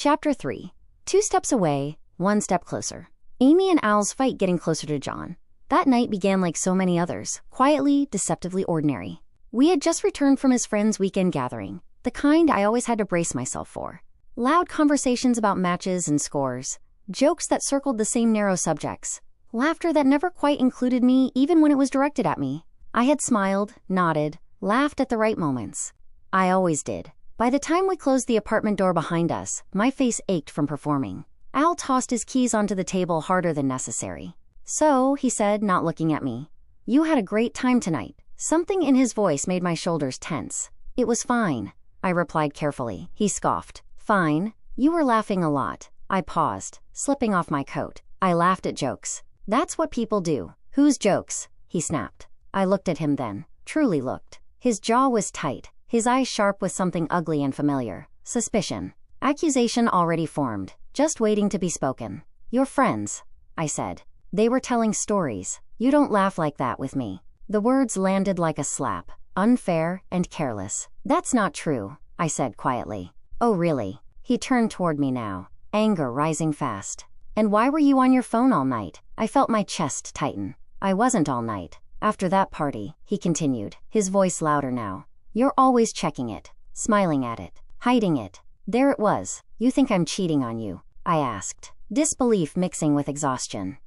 Chapter 3. 2 steps away, 1 step closer. Amy and Al's fight getting closer to John. That night began like so many others, quietly, deceptively ordinary. We had just returned from his friend's weekend gathering, the kind I always had to brace myself for. Loud conversations about matches and scores, jokes that circled the same narrow subjects, laughter that never quite included me even when it was directed at me. I had smiled, nodded, laughed at the right moments. I always did. By the time we closed the apartment door behind us, my face ached from performing. Al tossed his keys onto the table harder than necessary. "So," he said, not looking at me, "you had a great time tonight." Something in his voice made my shoulders tense. "It was fine," I replied carefully. He scoffed. "Fine? You were laughing a lot." I paused, slipping off my coat. I laughed at jokes. "That's what people do." "Whose jokes?" he snapped. I looked at him then, truly looked. His jaw was tight, his eyes sharp with something ugly and familiar. Suspicion. Accusation already formed, just waiting to be spoken. "Your friends," I said. "They were telling stories." "You don't laugh like that with me." The words landed like a slap, unfair and careless. "That's not true," I said quietly. "Oh really?" He turned toward me now, anger rising fast. "And why were you on your phone all night?" I felt my chest tighten. "I wasn't all night. After that party," he continued, his voice louder now. "You're always checking it, smiling at it, hiding it. There it was. You think I'm cheating on you?" I asked, disbelief mixing with exhaustion.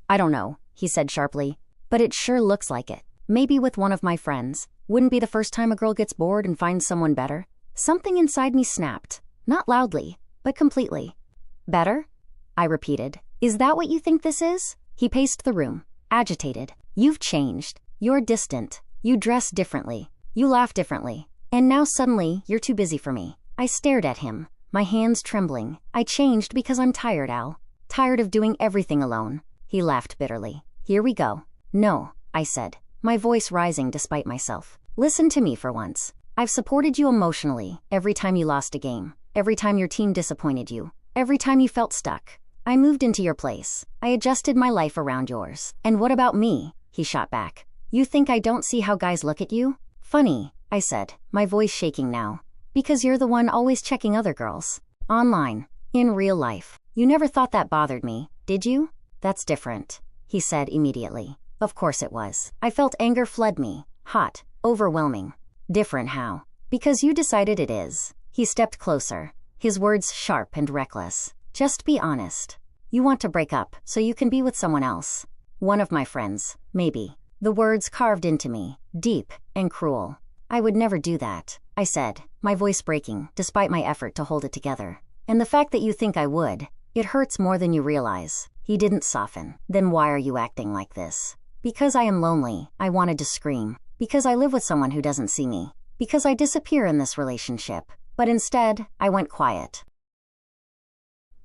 "I don't know," he said sharply, "but it sure looks like it. Maybe with one of my friends. Wouldn't be the first time a girl gets bored and finds someone better." Something inside me snapped, not loudly, but completely. "Better?" I repeated. "Is that what you think this is?" He paced the room, agitated. "You've changed. You're distant. You dress differently. You laugh differently. And now suddenly, you're too busy for me." I stared at him, my hands trembling. "I changed because I'm tired, Al. Tired of doing everything alone." He laughed bitterly. "Here we go." "No," I said, my voice rising despite myself. "Listen to me for once. I've supported you emotionally every time you lost a game, every time your team disappointed you, every time you felt stuck. I moved into your place. I adjusted my life around yours. And what about me?" He shot back. "You think I don't see how guys look at you?" "Funny," I said, my voice shaking now. "Because you're the one always checking other girls. Online. In real life. You never thought that bothered me, did you?" "That's different," he said immediately. Of course it was. I felt anger flood me, hot, overwhelming. "Different how?" "Because you decided it is." He stepped closer, his words sharp and reckless. "Just be honest. You want to break up so you can be with someone else. One of my friends, maybe." The words carved into me, deep and cruel. "I would never do that," I said, my voice breaking despite my effort to hold it together. "And the fact that you think I would, it hurts more than you realize." He didn't soften. "Then why are you acting like this?" "Because I am lonely," I wanted to scream. "Because I live with someone who doesn't see me. Because I disappear in this relationship." But instead, I went quiet.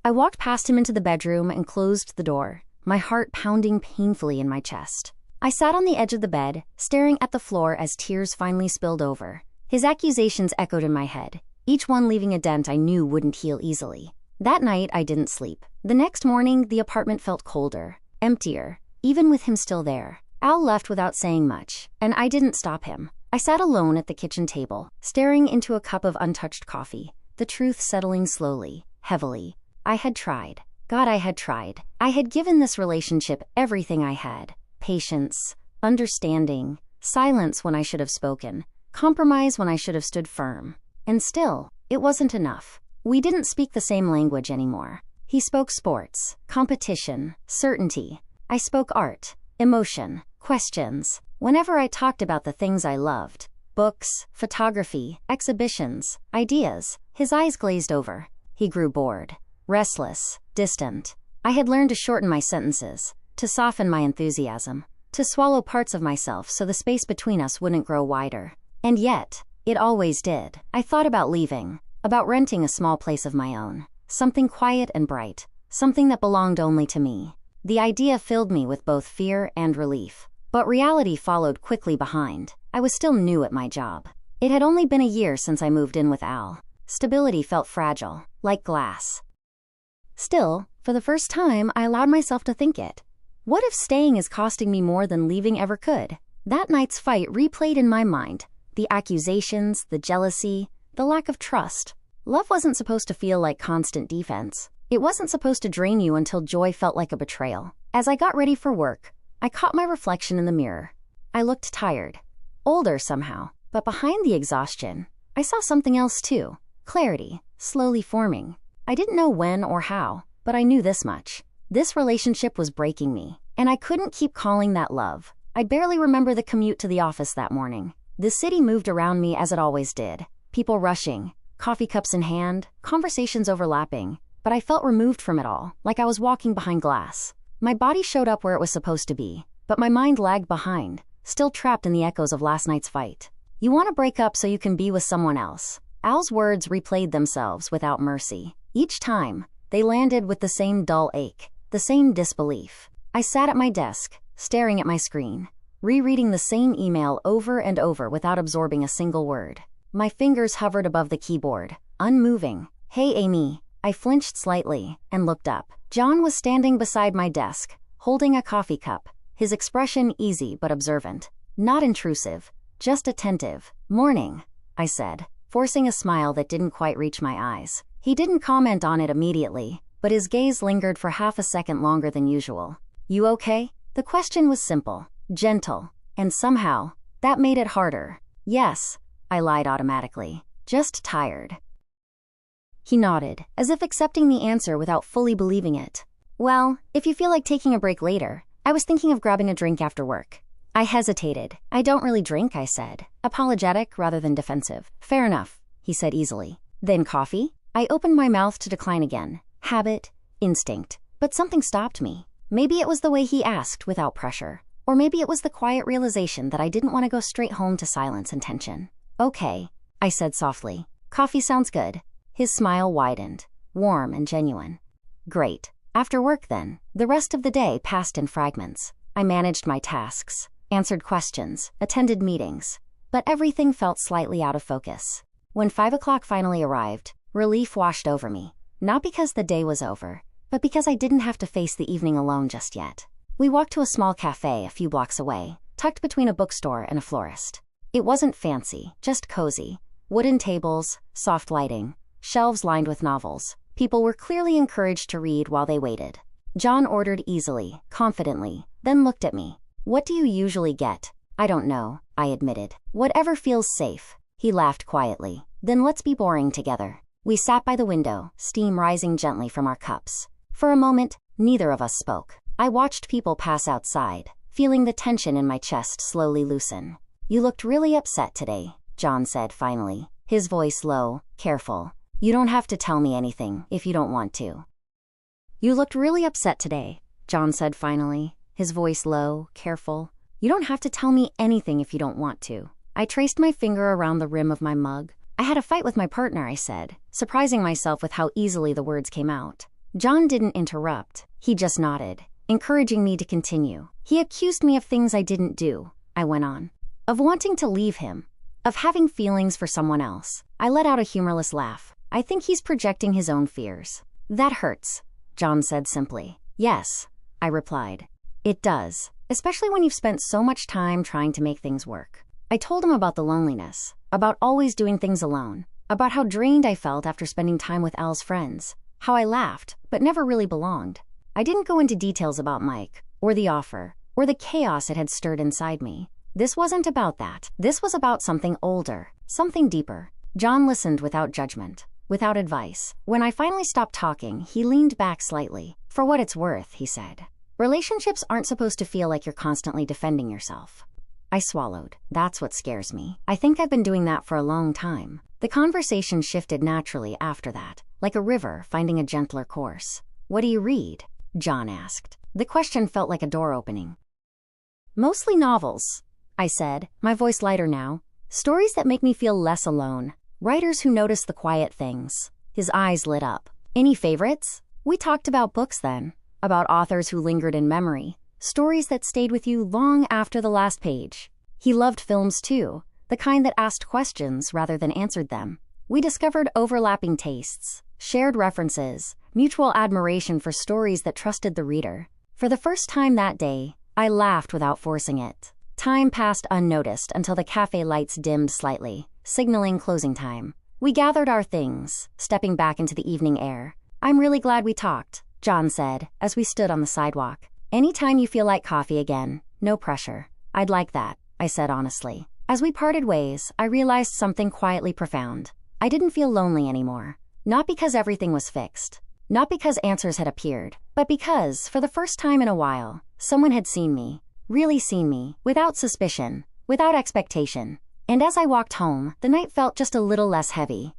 I walked past him into the bedroom and closed the door, my heart pounding painfully in my chest. I sat on the edge of the bed, staring at the floor as tears finally spilled over. His accusations echoed in my head, each one leaving a dent I knew wouldn't heal easily. That night, I didn't sleep. The next morning, the apartment felt colder, emptier, even with him still there. Al left without saying much, and I didn't stop him. I sat alone at the kitchen table, staring into a cup of untouched coffee, the truth settling slowly, heavily. I had tried. God, I had tried. I had given this relationship everything I had. Patience, understanding, silence when I should have spoken, compromise when I should have stood firm. And still, it wasn't enough. We didn't speak the same language anymore. He spoke sports, competition, certainty. I spoke art, emotion, questions. Whenever I talked about the things I loved, books, photography, exhibitions, ideas, his eyes glazed over. He grew bored, restless, distant. I had learned to shorten my sentences, to soften my enthusiasm, to swallow parts of myself so the space between us wouldn't grow wider. And yet, it always did. I thought about leaving, about renting a small place of my own, something quiet and bright, something that belonged only to me. The idea filled me with both fear and relief. But reality followed quickly behind. I was still new at my job. It had only been a year since I moved in with Al. Stability felt fragile, like glass. Still, for the first time, I allowed myself to think it. What if staying is costing me more than leaving ever could? That night's fight replayed in my mind. The accusations, the jealousy, the lack of trust. Love wasn't supposed to feel like constant defense. It wasn't supposed to drain you until joy felt like a betrayal. As I got ready for work, I caught my reflection in the mirror. I looked tired. Older somehow. But behind the exhaustion, I saw something else too. Clarity, slowly forming. I didn't know when or how, but I knew this much. This relationship was breaking me, and I couldn't keep calling that love. I barely remember the commute to the office that morning. The city moved around me as it always did. People rushing, coffee cups in hand, conversations overlapping, but I felt removed from it all, like I was walking behind glass. My body showed up where it was supposed to be, but my mind lagged behind, still trapped in the echoes of last night's fight. You want to break up so you can be with someone else. Al's words replayed themselves without mercy. Each time, they landed with the same dull ache, the same disbelief. I sat at my desk, staring at my screen, rereading the same email over and over without absorbing a single word. My fingers hovered above the keyboard, unmoving. "Hey, Amy." I flinched slightly and looked up. John was standing beside my desk, holding a coffee cup, his expression easy but observant. Not intrusive, just attentive. "Morning," I said, forcing a smile that didn't quite reach my eyes. He didn't comment on it immediately, but his gaze lingered for half a second longer than usual. "You okay?" The question was simple, gentle, and somehow, that made it harder. "Yes," I lied automatically. "Just tired." He nodded, as if accepting the answer without fully believing it. "Well, if you feel like taking a break later, I was thinking of grabbing a drink after work." I hesitated. "I don't really drink," I said, apologetic rather than defensive. "Fair enough," he said easily. "Then coffee?" I opened my mouth to decline again. Habit, instinct. But something stopped me. Maybe it was the way he asked without pressure. Or maybe it was the quiet realization that I didn't want to go straight home to silence and tension. "Okay," I said softly. "Coffee sounds good." His smile widened, warm and genuine. "Great. After work then." The rest of the day passed in fragments. I managed my tasks, answered questions, attended meetings, but everything felt slightly out of focus. When 5 o'clock finally arrived, relief washed over me. Not because the day was over, but because I didn't have to face the evening alone just yet. We walked to a small cafe a few blocks away, tucked between a bookstore and a florist. It wasn't fancy, just cozy. Wooden tables, soft lighting, shelves lined with novels. People were clearly encouraged to read while they waited. John ordered easily, confidently, then looked at me. "What do you usually get?" "I don't know," I admitted. "Whatever feels safe." He laughed quietly. "Then let's be boring together." We sat by the window, steam rising gently from our cups. For a moment, neither of us spoke. I watched people pass outside, feeling the tension in my chest slowly loosen. "You looked really upset today," John said finally, his voice low, careful. "You don't have to tell me anything if you don't want to." "You looked really upset today," John said finally, his voice low, careful. "You don't have to tell me anything if you don't want to." I traced my finger around the rim of my mug. "I had a fight with my partner," I said, surprising myself with how easily the words came out. John didn't interrupt. He just nodded, encouraging me to continue. "He accused me of things I didn't do," I went on. "Of wanting to leave him. Of having feelings for someone else." I let out a humorless laugh. "I think he's projecting his own fears." "That hurts," John said simply. "Yes," I replied. "It does, especially when you've spent so much time trying to make things work." I told him about the loneliness, about always doing things alone, about how drained I felt after spending time with Al's friends, how I laughed, but never really belonged. I didn't go into details about Mike, or the offer, or the chaos it had stirred inside me. This wasn't about that. This was about something older, something deeper. John listened without judgment, without advice. When I finally stopped talking, he leaned back slightly. "For what it's worth," he said, "relationships aren't supposed to feel like you're constantly defending yourself." I swallowed. "That's what scares me. I think I've been doing that for a long time." The conversation shifted naturally after that, like a river finding a gentler course. "What do you read?" John asked. The question felt like a door opening. "Mostly novels," I said, my voice lighter now. "Stories that make me feel less alone. Writers who notice the quiet things." His eyes lit up. "Any favorites?" We talked about books then, about authors who lingered in memory, stories that stayed with you long after the last page. He loved films too, the kind that asked questions rather than answered them. We discovered overlapping tastes, shared references, mutual admiration for stories that trusted the reader. For the first time that day, I laughed without forcing it. Time passed unnoticed until the cafe lights dimmed slightly, signaling closing time. We gathered our things, stepping back into the evening air. "I'm really glad we talked," John said, as we stood on the sidewalk. "Anytime you feel like coffee again, no pressure." "I'd like that," I said honestly. As we parted ways, I realized something quietly profound. I didn't feel lonely anymore. Not because everything was fixed. Not because answers had appeared, but because, for the first time in a while, someone had seen me. Really seen me, without suspicion, without expectation. And as I walked home, the night felt just a little less heavy.